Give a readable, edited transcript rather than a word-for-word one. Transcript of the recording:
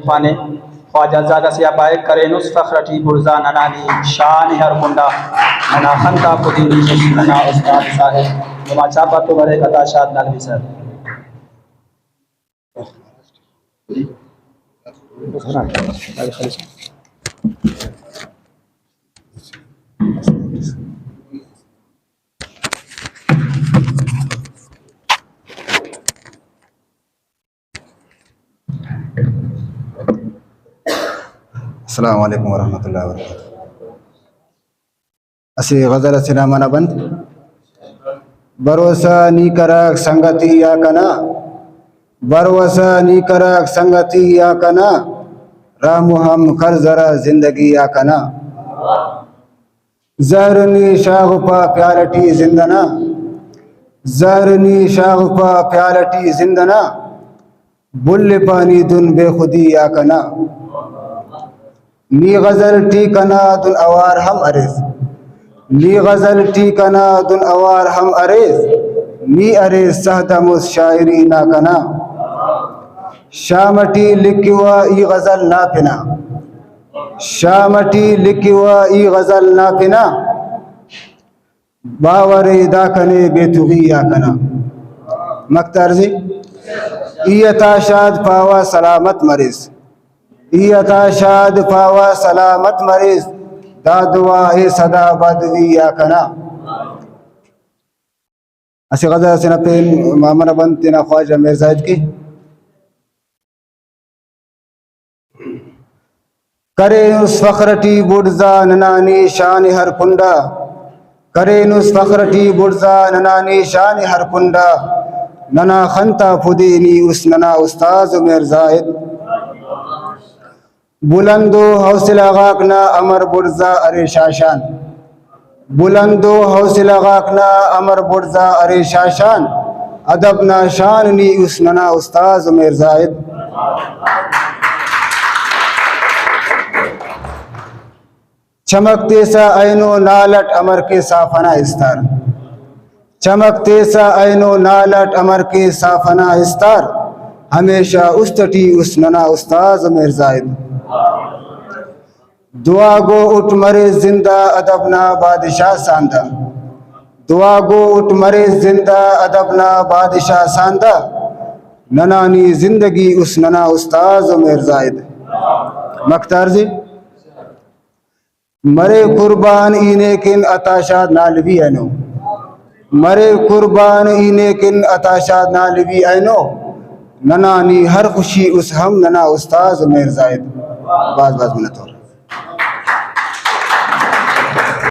خوانے خواجہ زادہ سیاپائے کرے نس فخرٹی برزا ننانی شان ہر کنڈا ننا خنتا پدینی ننا استاد صاحب نما چاپا تو برے قطع شاد نالوی سر. السلام علیکم ورحمۃ اللہ وبرکاتہ. اسی غزل سے نامانا بند. بھروسہ نی کرک سنگتی یا کنا، بھروسہ نی کرک سنگتی یا کنا، رام ہم کر ذرا زندگی یا کنا. زہرنی شاغپا پیالٹی زندنا، زہرنی شاغپا پیالٹی زندنا، بل پانی دن بے خودی یا کنا. نی غزل ٹی کنا دن اوار ہم عریض، نی غزل ٹی کنا دن اوار ہم عریض، نی عریض سہدمس شاعری نا کنا. شامٹی لکھوا ای غزل نا پنا، شامٹی لکھوا ای غزل نا پنا، باور دا کنے بے تغی یا کنا. مکترزی ایتا شاد پاوا سلامت مریض، ایتا شاد پاوا سلامت مریض، دا دعا اے صدا بدوی یا کنا. اسی غزل سے نپین مامنا بند تینا خواجہ میر زائد کی. کرے نس فخرٹی بڑزا ننانی شان ہر کنڈا، کرے نس فخرٹی بڑزا ننانی شان ہر کنڈا، ننا خنتا پدینی اس ننا استاذ میر زائد. بلندو حوصلہ غاکنا امر برزا ارے شاشان، بلندو حوصلہ غاکنا امر برزا ارے شاشان، ادب نا شان نی اس ننا استاذ میر زائد. چمکتے سا اینو نالٹ امر کے صافنا استار، چمکتے سا اینو نالٹ امر کے صافنا استار، ہمیشہ استٹی اس ننا استاذ میر زائد. دعا گو اٹھ مرے زندہ ادب نا بادشاہ ساندہ، دعا گو اٹھ مرے زندہ ادب نا بادشاہ ساندہ، ننانی زندگی اس ننا استاذ میر زائد. مکتارزی مرے قربان اینے کن اتاشاد نالوی اینو، مرے قربان اینے کن اتاشاد نالوی اینو، ننانی ہر خوشی اس ہم ننا استاذ میر زائد. باز منت اور